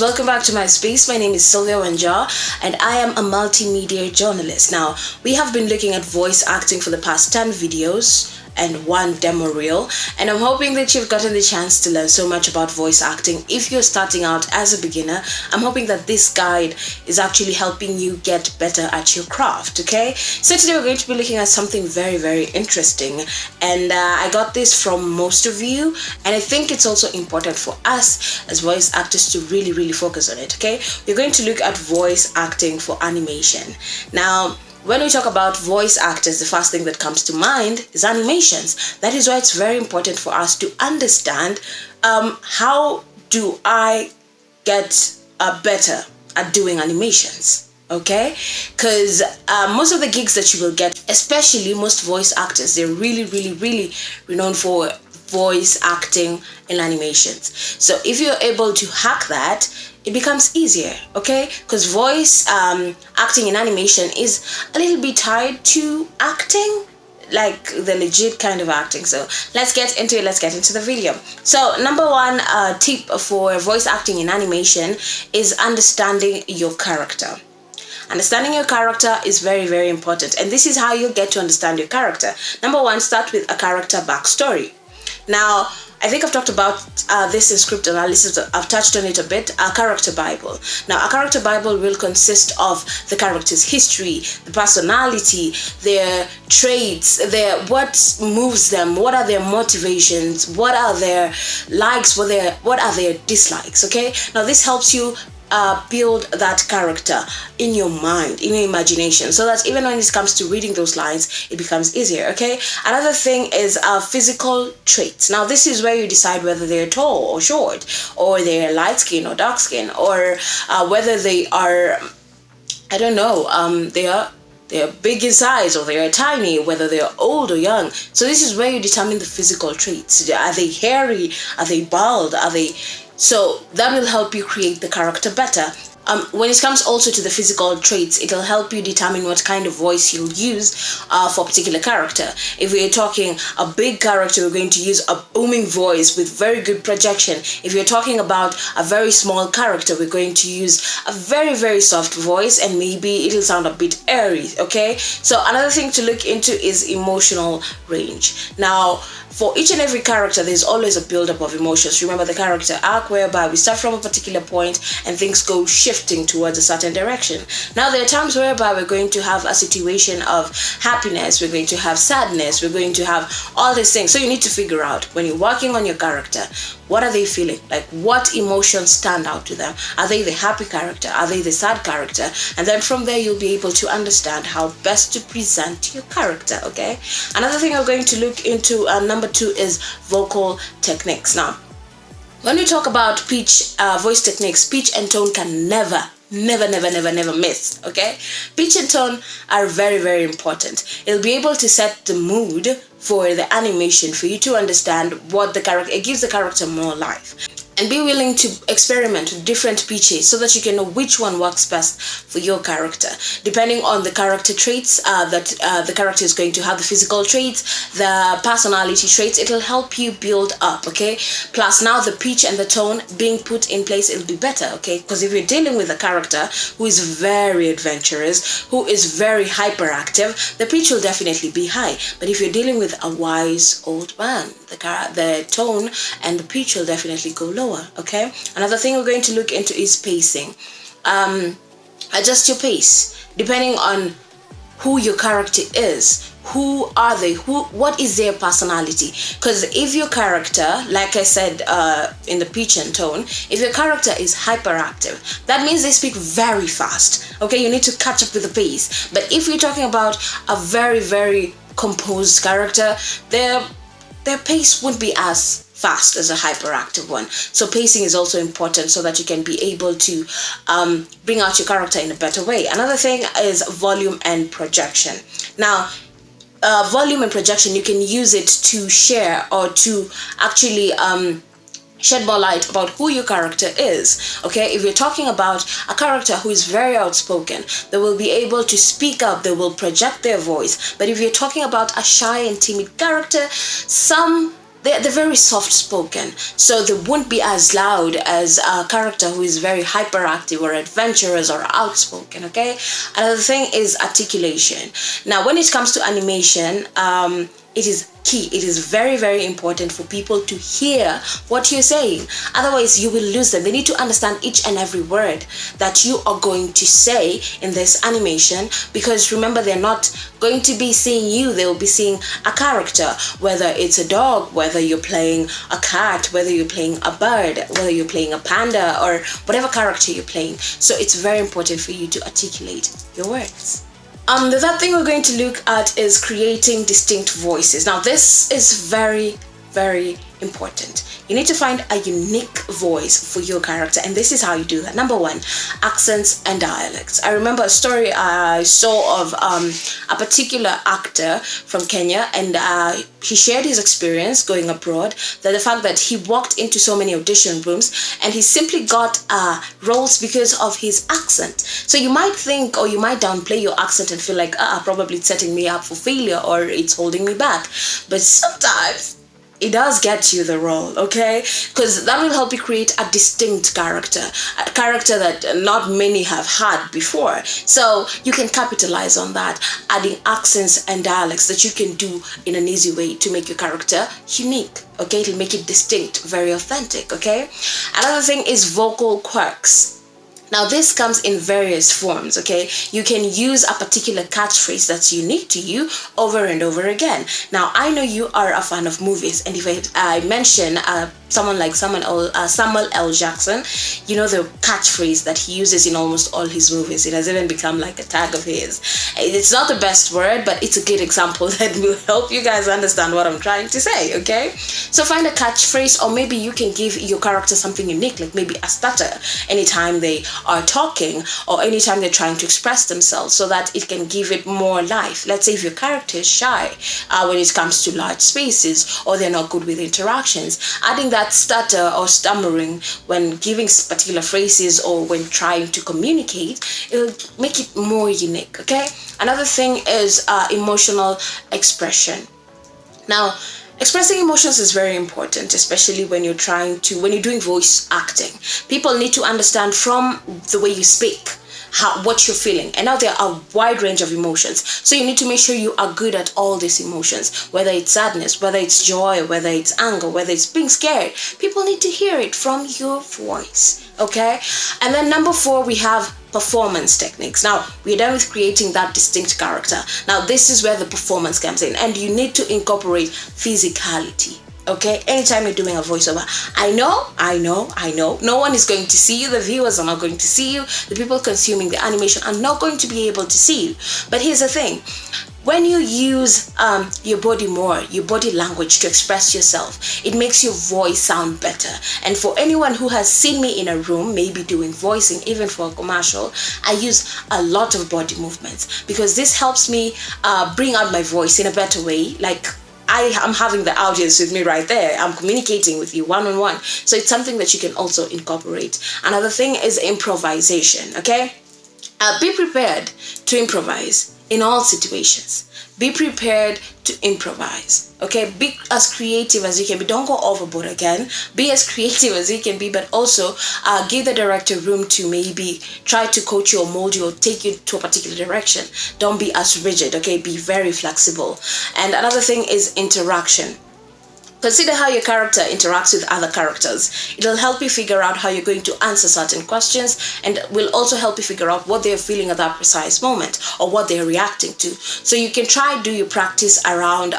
welcome back to my space. My name is Sylvia Wanja and I am a multimedia journalist. Now, we have been looking at voice acting for the past 10 videos and one demo reel, and I'm hoping that you've gotten the chance to learn so much about voice acting. If you're starting out as a beginner, I'm hoping that this guide is actually helping you get better at your craft, okay? So today we're going to be looking at something very interesting, and I got this from most of you, and I think it's also important for us as voice actors to really focus on it, okay? We're going to look at voice acting for animation. Now, when we talk about voice actors, the first thing that comes to mind is animations. That is why it's very important for us to understand how do I get better at doing animations, okay? Because most of the gigs that you will get, especially most voice actors, they're really renowned for voice acting in animations. So if you're able to hack that, it becomes easier, okay? Because voice acting in animation is a little bit tied to acting, like the legit kind of acting. So let's get into it. Let's get into the video. So number one tip for voice acting in animation is understanding your character. Understanding your character is very important, and this is how you get to understand your character. Number one, start with a character backstory. Now, I think I've talked about this in script analysis. I've touched on it a bit. A character Bible. Now, a character Bible will consist of the character's history, the personality, their traits, what moves them, what are their motivations, what are their likes, what are their dislikes. Okay. Now, this helps you build that character in your mind, in your imagination, so that even when it comes to reading those lines, it becomes easier, okay? Another thing is physical traits. Now, this is where you decide whether they're tall or short, or they're light skin or dark skin, or whether they are, I don't know, they're big in size or they're tiny, whether they're old or young. So this is where you determine the physical traits. Are they hairy? Are they bald? Are they... So that will help you create the character better. When it comes also to the physical traits, it'll help you determine what kind of voice you'll use for a particular character. If we're talking a big character, we're going to use a booming voice with very good projection. If you're talking about a very small character, we're going to use a very soft voice, and maybe it'll sound a bit airy, okay? So another thing to look into is emotional range. Now, for each and every character, there's always a build-up of emotions. Remember the character arc, whereby we start from a particular point and things go shifting towards a certain direction. Now, there are times whereby we're going to have a situation of happiness, we're going to have sadness, we're going to have all these things. So you need to figure out, when you're working on your character, what are they feeling? Like, what emotions stand out to them? Are they the happy character? Are they the sad character? And then from there, you'll be able to understand how best to present your character, okay? Another thing I'm going to look into, number two, is vocal techniques. Now, when we talk about pitch, voice techniques, pitch and tone can never miss, okay? Pitch and tone are very important. It'll be able to set the mood for the animation, for you to understand what the character, it gives the character more life. And be willing to experiment with different pitches so that you can know which one works best for your character. Depending on the character traits that the character is going to have, the physical traits, the personality traits, it'll help you build up, okay? Plus now the pitch and the tone being put in place, it'll be better, okay? Because if you're dealing with a character who is very adventurous, who is very hyperactive, the pitch will definitely be high. But if you're dealing with a wise old man, the tone and the pitch will definitely go lower, okay? Another thing we're going to look into is pacing. Adjust your pace depending on who your character is. Who are they? What is their personality? Because if your character, like I said in the pitch and tone, if your character is hyperactive, that means they speak very fast, okay? You need to catch up with the pace. But if you're talking about a very composed character, their pace wouldn't be as fast as a hyperactive one. So pacing is also important so that you can be able to bring out your character in a better way. Another thing is volume and projection. Now, volume and projection, you can use it to share or to actually shed more light about who your character is, okay? If you're talking about a character who is very outspoken, they will be able to speak up, they will project their voice. But if you're talking about a shy and timid character, some they're very soft spoken, so they won't be as loud as a character who is very hyperactive or adventurous or outspoken. Okay, another thing is articulation. Now when it comes to animation, it is key. It is very, very important for people to hear what you're saying. Otherwise, you will lose them. They need to understand each and every word that you are going to say in this animation, because remember, they're not going to be seeing you. They will be seeing a character, whether it's a dog, whether you're playing a cat, whether you're playing a bird, whether you're playing a panda, or whatever character you're playing. So it's very important for you to articulate your words. The third thing we're going to look at is creating distinct voices. Now, this is very, very important. You need to find a unique voice for your character, and this is how you do that. Number one, accents and dialects. I remember a story I saw of a particular actor from Kenya, and he shared his experience going abroad, that the fact that he walked into so many audition rooms and he simply got roles because of his accent. So you might think, or you might downplay your accent and feel like, probably it's setting me up for failure or it's holding me back. But sometimes it does get you the role, okay? Because that will help you create a distinct character, a character that not many have had before. So you can capitalize on that, adding accents and dialects that you can do in an easy way to make your character unique, okay? It'll make it distinct, very authentic, okay? Another thing is vocal quirks. Now, this comes in various forms, okay? You can use a particular catchphrase that's unique to you over and over again. Now, I know you are a fan of movies, and if I mention someone like Samuel L. Jackson, you know the catchphrase that he uses in almost all his movies. It has even become like a tag of his. It's not the best word, but it's a good example that will help you guys understand what I'm trying to say, okay? So find a catchphrase, or maybe you can give your character something unique, like maybe a stutter anytime they are talking or anytime they're trying to express themselves, so that it can give it more life. Let's say if your character is shy when it comes to large spaces, or they're not good with interactions, adding that stutter or stammering when giving particular phrases or when trying to communicate, it'll make it more unique, okay? Another thing is emotional expression. Now, expressing emotions is very important, especially when you're doing voice acting. People need to understand from the way you speak what you're feeling. And now there are a wide range of emotions, so you need to make sure you are good at all these emotions, whether it's sadness, whether it's joy, whether it's anger, whether it's being scared. People need to hear it from your voice, okay? And then number 4, we have performance techniques. Now, we're done with creating that distinct character. Now, this is where the performance comes in, and you need to incorporate physicality. Okay, anytime you're doing a voiceover, I know, no one is going to see you. The viewers are not going to see you. The people consuming the animation are not going to be able to see you. But here's the thing. When you use your body language to express yourself, it makes your voice sound better. And for anyone who has seen me in a room, maybe doing voicing, even for a commercial, I use a lot of body movements, because this helps me bring out my voice in a better way. Like, I am having the audience with me right there. I'm communicating with you one-on-one. So it's something that you can also incorporate. Another thing is improvisation, okay? Be prepared to improvise in all situations. Be prepared to improvise, okay? Be as creative as you can be. Don't go overboard again. Be as creative as you can be, but also give the director room to maybe try to coach you or mold you or take you to a particular direction. Don't be as rigid, okay? Be very flexible. And another thing is interaction. Consider how your character interacts with other characters. It'll help you figure out how you're going to answer certain questions, and will also help you figure out what they're feeling at that precise moment or what they're reacting to. So you can try do your practice around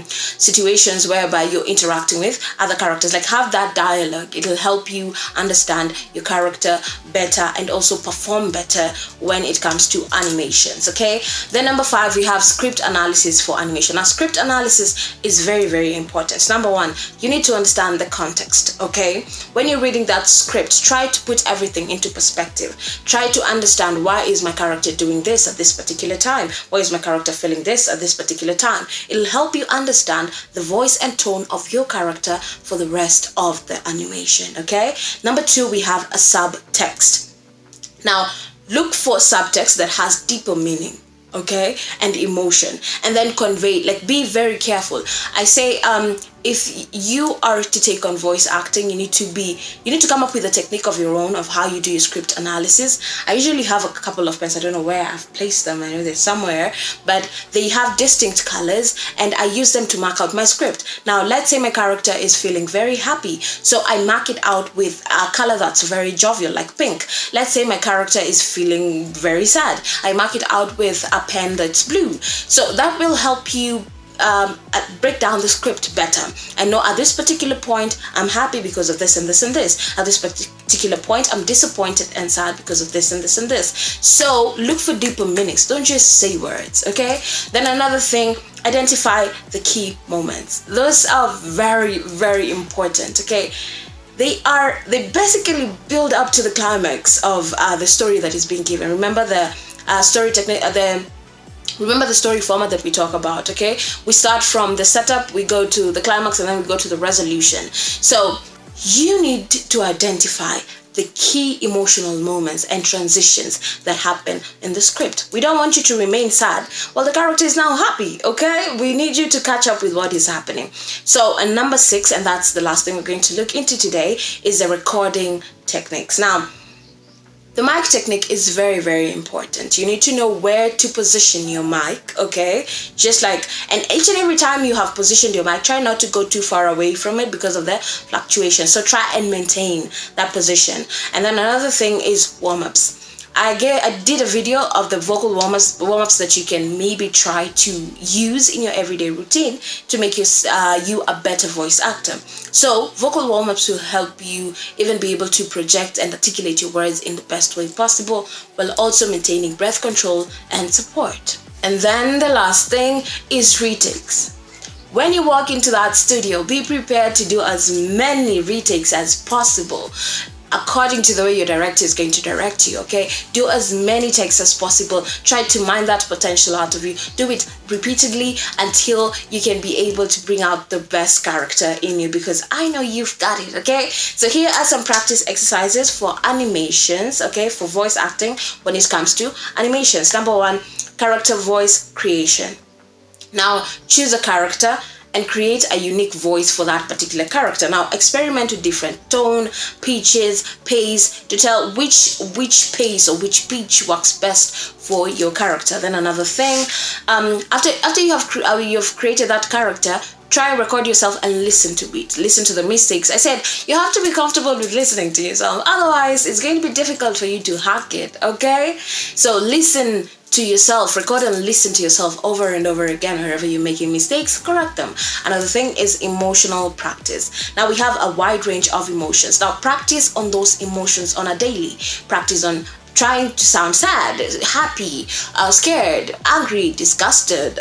situations whereby you're interacting with other characters. Like, have that dialogue. It'll help you understand your character better and also perform better when it comes to animations, okay? Then number 5, we have script analysis for animation. Now, script analysis is very, very important. Number 1, you need to understand the context, okay? When you're reading that script, try to put everything into perspective. Try to understand, why is my character doing this at this particular time? Why is my character feeling this at this particular time? It'll help you understand the voice and tone of your character for the rest of the animation, okay? Number 2, we have a subtext. Now, look for subtext that has deeper meaning, okay, and emotion, and then convey. Like, be very careful. I say if you are to take on voice acting, you need to come up with a technique of your own of how you do your script analysis. I usually have a couple of pens. I don't know where I've placed them. I know they're somewhere, but they have distinct colors, and I use them to mark out my script. Now, let's say my character is feeling very happy, so I mark it out with a color that's very jovial, like pink. Let's say my character is feeling very sad. I mark it out with a pen that's blue. So that will help you break down the script better and know at this particular point I'm happy because of this and this and this. At this particular point I'm disappointed and sad because of this and this and this. So look for deeper meanings. Don't just say words, okay? Then another thing, identify the key moments. Those are very, very important, okay? They basically build up to the climax of the story that is being given. Remember the story technique, remember the story format that we talk about, okay? We start from the setup, we go to the climax, and then we go to the resolution. So you need to identify the key emotional moments and transitions that happen in the script. We don't want you to remain sad while the character is now happy, okay? We need you to catch up with what is happening. So, and number 6, and that's the last thing we're going to look into today, is the recording techniques. Now, the mic technique is very, very important. You need to know where to position your mic, okay? Just like, and each and every time you have positioned your mic, try not to go too far away from it because of the fluctuation. So try and maintain that position. And then another thing is warm-ups. I did a video of the vocal warm-ups that you can maybe try to use in your everyday routine to make you a better voice actor. So vocal warm-ups will help you even be able to project and articulate your words in the best way possible, while also maintaining breath control and support. And then the last thing is retakes. When you walk into that studio, be prepared to do as many retakes as possible, according to the way your director is going to direct you, okay? Do as many takes as possible. Try to mine that potential out of you. Do it repeatedly until you can be able to bring out the best character in you, because I know you've got it, okay? So here are some practice exercises for animations, okay? For voice acting when it comes to animations. Number 1, character voice creation. Now, choose a character and create a unique voice for that particular character. Now, experiment with different tone, pitches, pace to tell which pace or which pitch works best for your character. Then another thing, after you have created that character, try and record yourself and listen to it. Listen to the mistakes. I said you have to be comfortable with listening to yourself. Otherwise, it's going to be difficult for you to hack it, okay? So listen to yourself, record and listen to yourself over and over again. Wherever you're making mistakes, correct them. Another thing is emotional practice. Now we have a wide range of emotions. Now practice on those emotions on a daily. Practice on trying to sound sad, happy, scared, angry, disgusted.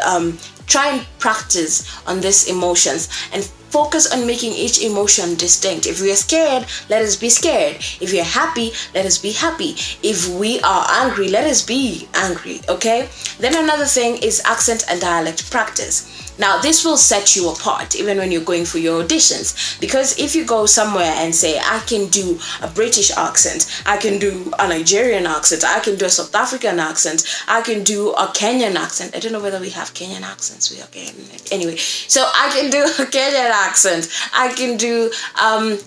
Try and practice on these emotions and focus on making each emotion distinct. If we are scared, let us be scared. If we are happy, let us be happy. If we are angry, let us be angry, okay? Then another thing is accent and dialect practice. Now, this will set you apart even when you're going for your auditions, because if you go somewhere and say, I can do a British accent, I can do a Nigerian accent, I can do a South African accent, I can do a Kenyan accent. I don't know whether we have Kenyan accents. Anyway, so I can do a Kenyan accent. I can do,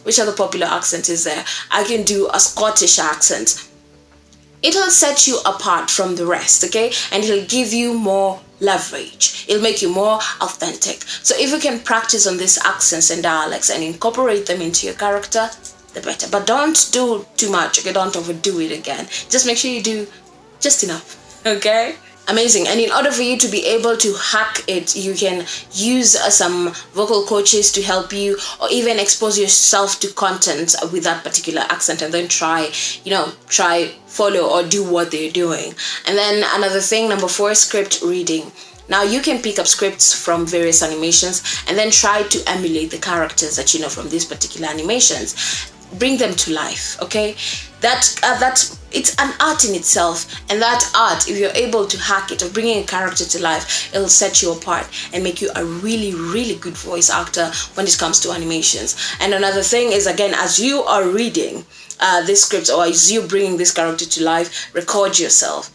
which other popular accent is there? I can do a Scottish accent. It'll set you apart from the rest, okay? And it'll give you more leverage. It'll make you more authentic. So if you can practice on these accents and dialects and incorporate them into your character, the better. But don't do too much, okay? Don't overdo it again. Just make sure you do just enough, okay? Amazing. And in order for you to be able to hack it, you can use some vocal coaches to help you, or even expose yourself to content with that particular accent and then try follow or do what they're doing. And then another thing, number 4, script reading. Now you can pick up scripts from various animations and then try to emulate the characters that you know from these particular animations. Bring them to life, okay? That it's an art in itself, and that art, if you're able to hack it or bringing a character to life, it'll set you apart and make you a really, really good voice actor when it comes to animations. And another thing is, again, as you are reading this script, or as you bringing this character to life, record yourself,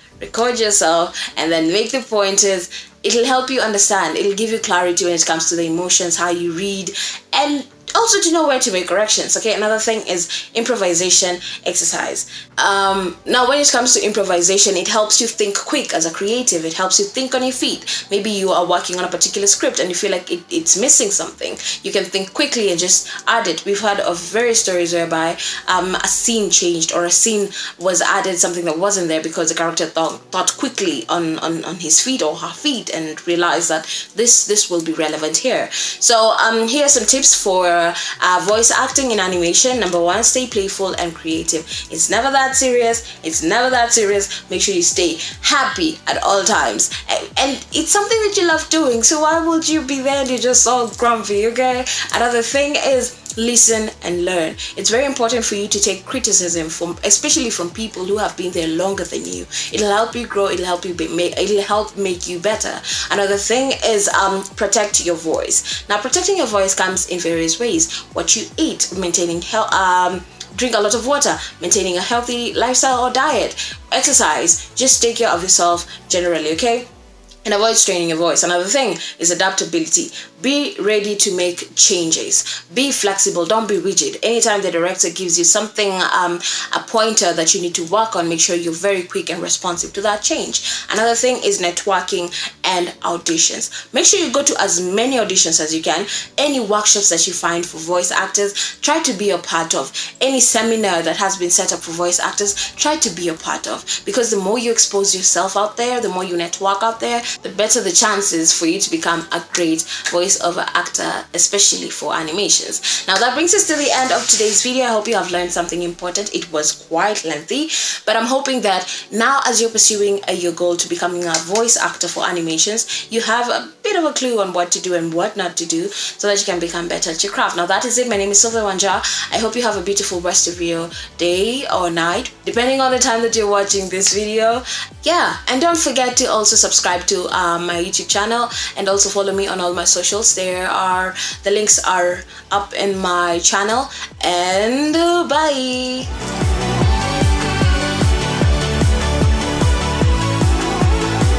and then make the pointers it'll help you understand. It'll give you clarity when it comes to the emotions, how you read, and also to know where to make corrections. Okay, another thing is improvisation exercise. Now when it comes to improvisation, it helps you think quick as a creative. It helps you think on your feet. Maybe you are working on a particular script and you feel like it's missing something. You can think quickly and just add it. We've heard of various stories whereby a scene changed, or a scene was added, something that wasn't there, because the character thought quickly on his feet or her feet and realized that this will be relevant here. So here are some tips for voice acting in animation. Number one, stay playful and creative. It's never that serious. It's never that serious. Make sure you stay happy at all times. And it's something that you love doing. So why would you be there and you're just all grumpy, okay? Another thing is listen and learn. It's very important for you to take criticism especially from people who have been there longer than you. It'll help you grow. It'll help make you better. Another thing is protect your voice. Now, protecting your voice comes in various ways. What you eat, maintaining health, drink a lot of water, maintaining a healthy lifestyle or diet, exercise. Just take care of yourself generally, okay? And avoid straining your voice. Another thing is adaptability. Be ready to make changes. Be flexible. Don't be rigid. Anytime the director gives you something, a pointer that you need to work on, make sure you're very quick and responsive to that change. Another thing is networking and auditions. Make sure you go to as many auditions as you can. Any workshops that you find for voice actors, try to be a part of. Any seminar that has been set up for voice actors, try to be a part of. Because the more you expose yourself out there, the more you network out there, the better the chances for you to become a great voiceover actor, especially for animations. Now that brings us to the end of today's video. I hope you have learned something important. It was quite lengthy, but I'm hoping that now, as you're pursuing your goal to becoming a voice actor for animations, you have a bit of a clue on what to do and what not to do so that you can become better at your craft. Now that is it. My name is Sylvia Wanja. I hope you have a beautiful rest of your day or night, depending on the time that you're watching this video. Yeah, and don't forget to also subscribe to my YouTube channel and also follow me on all my socials. The links are up in my channel, and bye.